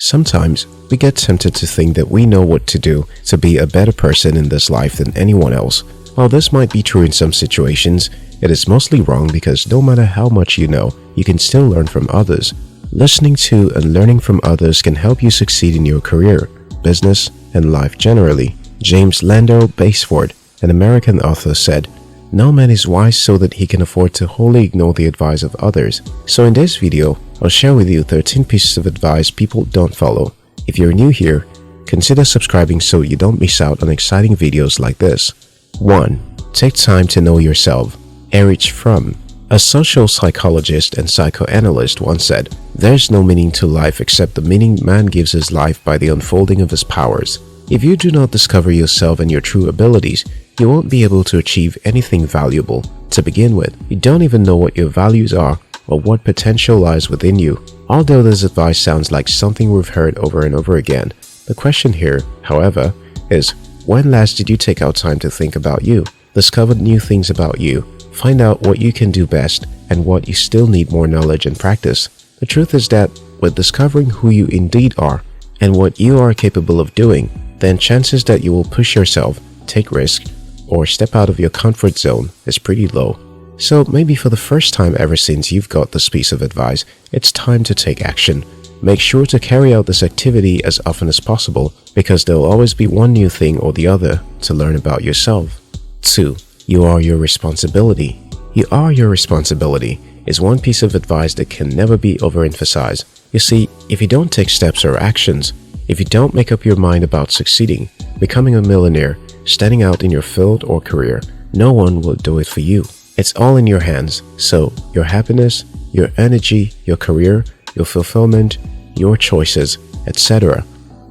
Sometimes we get tempted to think that we know what to do to be a better person in this life than anyone else. While this might be true in some situations, it is mostly wrong because no matter how much you know, you can still learn from others. Listening to and learning from others can help you succeed in your career, business, and life generally. James Lendall Basford, an American author, said, "No man is wise so that he can afford to wholly ignore the advice of others." So in this video, I'll share with you 13 pieces of advice people don't follow. If you're new here, consider subscribing so you don't miss out on exciting videos like this. 1. Take time to know yourself. Erich Fromm, a social psychologist and psychoanalyst, once said, "There's no meaning to life except the meaning man gives his life by the unfolding of his powers." If you do not discover yourself and your true abilities, you won't be able to achieve anything valuable. To begin with, you don't even know what your values are or what potential lies within you. Although this advice sounds like something we've heard over and over again, the question here, however, is when last did you take out time to think about you, discover new things about you, find out what you can do best and what you still need more knowledge and practice? The truth is that with discovering who you indeed are and what you are capable of doing, then chances that you will push yourself, take risks, or step out of your comfort zone is pretty low. So maybe for the first time ever since you've got this piece of advice, it's time to take action. Make sure to carry out this activity as often as possible because there will always be one new thing or the other to learn about yourself. 2. You are your responsibility. You are your responsibility is one piece of advice that can never be overemphasized. You see, if you don't take steps or actions, if you don't make up your mind about succeeding, becoming a millionaire, standing out in your field or career, no one will do it for you. It's all in your hands. So your happiness, your energy, your career, your fulfillment, your choices, etc.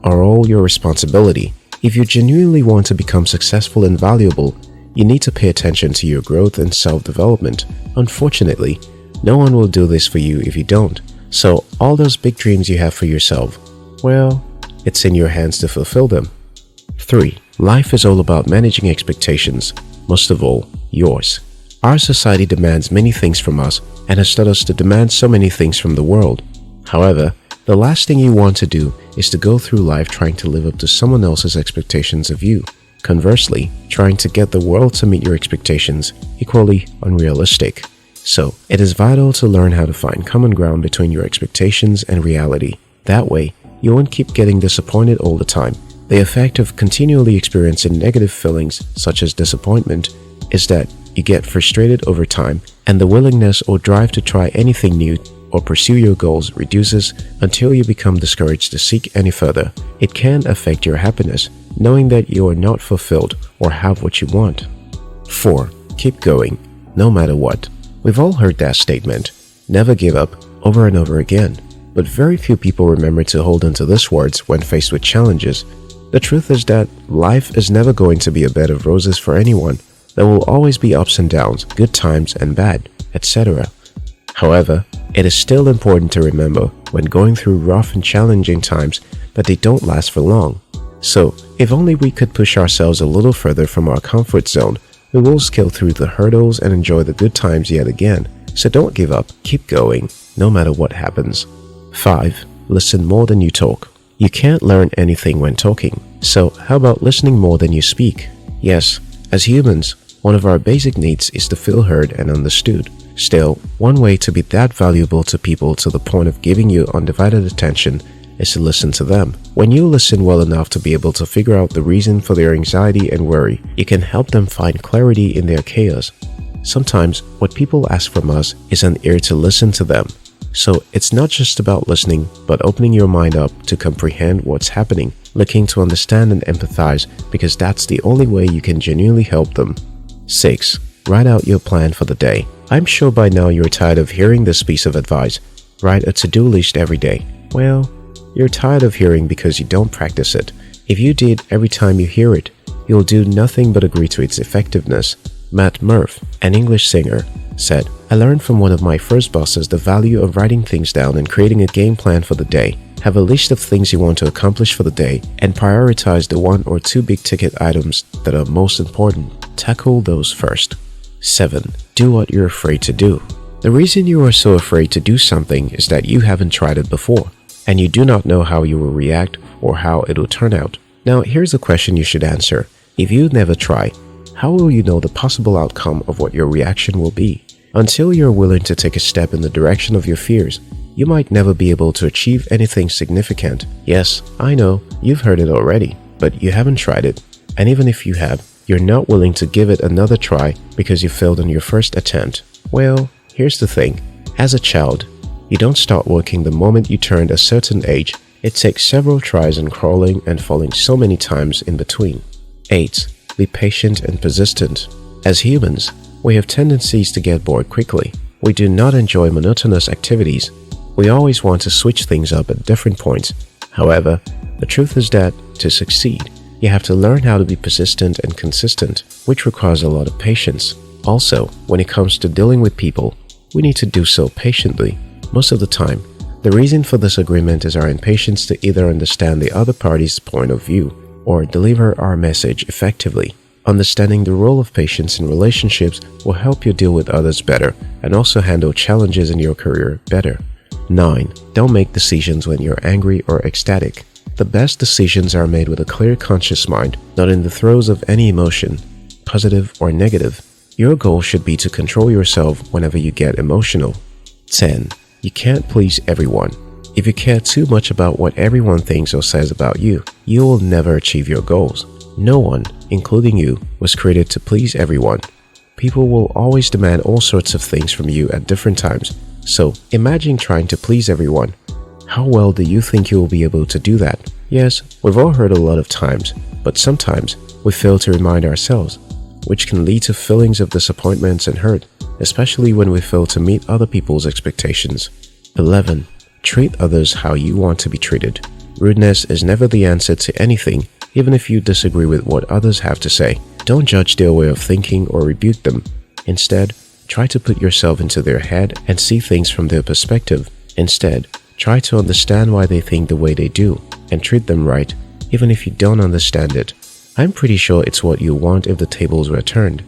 are all your responsibility. If you genuinely want to become successful and valuable, you need to pay attention to your growth and self-development. Unfortunately, no one will do this for you if you don't. So all those big dreams you have for yourself, well, it's in your hands to fulfill them. 3. Life is all about managing expectations, most of all, yours. Our society demands many things from us and has taught us to demand so many things from the world. However, the last thing you want to do is to go through life trying to live up to someone else's expectations of you. Conversely, trying to get the world to meet your expectations equally unrealistic. So, it is vital to learn how to find common ground between your expectations and reality. That way, you won't keep getting disappointed all the time. The effect of continually experiencing negative feelings such as disappointment is that you get frustrated over time and the willingness or drive to try anything new or pursue your goals reduces until you become discouraged to seek any further. It can affect your happiness, knowing that you are not fulfilled or have what you want. 4. Keep going, no matter what. We've all heard that statement, never give up, over and over again. But very few people remember to hold on to these words when faced with challenges. The truth is that life is never going to be a bed of roses for anyone. There will always be ups and downs, good times and bad, etc. However, it is still important to remember when going through rough and challenging times that they don't last for long. So, if only we could push ourselves a little further from our comfort zone, we will scale through the hurdles and enjoy the good times yet again. So don't give up, keep going, no matter what happens. 5. Listen more than you talk. You can't learn anything when talking, so how about listening more than you speak? Yes, as humans, one of our basic needs is to feel heard and understood. Still, one way to be that valuable to people to the point of giving you undivided attention is to listen to them. When you listen well enough to be able to figure out the reason for their anxiety and worry, you can help them find clarity in their chaos. Sometimes, what people ask from us is an ear to listen to them. So it's not just about listening, but opening your mind up to comprehend what's happening, looking to understand and empathize because that's the only way you can genuinely help them. 6. Write out your plan for the day. I'm sure by now you're tired of hearing this piece of advice. Write a to-do list every day. Well, you're tired of hearing because you don't practice it. If you did every time you hear it, you'll do nothing but agree to its effectiveness. Matt Murph, an English singer, said, "I learned from one of my first bosses the value of writing things down and creating a game plan for the day. Have a list of things you want to accomplish for the day and prioritize the 1 or 2 big ticket items that are most important. Tackle those first." 7. Do what you're afraid to do. The reason you are so afraid to do something is that you haven't tried it before. and you do not know how you will react or how it will turn out. Now, here's a question you should answer. If you never try, how will you know the possible outcome of what your reaction will be? Until you're willing to take a step in the direction of your fears, you might never be able to achieve anything significant. Yes, I know, you've heard it already, but you haven't tried it. And even if you have, you're not willing to give it another try because you failed on your first attempt. Well, here's the thing. As a child, you don't start working the moment you turned a certain age. It takes several tries and crawling and falling so many times in between. 8. Be patient and persistent. As humans, we have tendencies to get bored quickly. We do not enjoy monotonous activities. We always want to switch things up at different points. However, the truth is that to succeed, you have to learn how to be persistent and consistent, which requires a lot of patience. Also, when it comes to dealing with people, we need to do so patiently. Most of the time, the reason for this agreement is our impatience to either understand the other party's point of view or deliver our message effectively. Understanding the role of patience in relationships will help you deal with others better and also handle challenges in your career better. 9. Don't make decisions when you're angry or ecstatic. The best decisions are made with a clear conscious mind, not in the throes of any emotion, positive or negative. Your goal should be to control yourself whenever you get emotional. 10. You can't please everyone. If you care too much about what everyone thinks or says about you, you will never achieve your goals. No one, including you, was created to please everyone. People will always demand all sorts of things from you at different times. So imagine trying to please everyone. How well do you think you will be able to do that? Yes, we've all heard a lot of times, but sometimes we fail to remind ourselves, which can lead to feelings of disappointments and hurt, especially when we fail to meet other people's expectations. 11. Treat others how you want to be treated. Rudeness is never the answer to anything, even if you disagree with what others have to say. Don't judge their way of thinking or rebuke them. Instead, try to put yourself into their head and see things from their perspective. Instead, try to understand why they think the way they do and treat them right, even if you don't understand it. I'm pretty sure it's what you want if the tables were turned.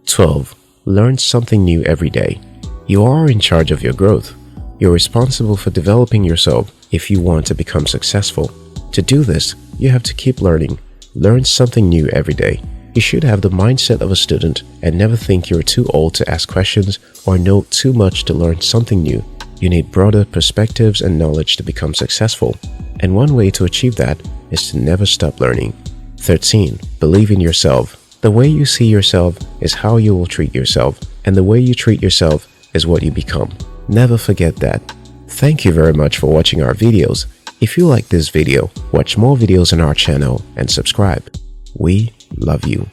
12. Learn something new every day. You are in charge of your growth. You're responsible for developing yourself if you want to become successful. To do this, you have to keep learning. Learn something new every day. You should have the mindset of a student and never think you're too old to ask questions or know too much to learn something new. You need broader perspectives and knowledge to become successful. And one way to achieve that is to never stop learning. 13. Believe in yourself. The way you see yourself is how you will treat yourself, and the way you treat yourself is what you become. Never forget that. Thank you very much for watching our videos. If you like this video, watch more videos on our channel and subscribe. We love you.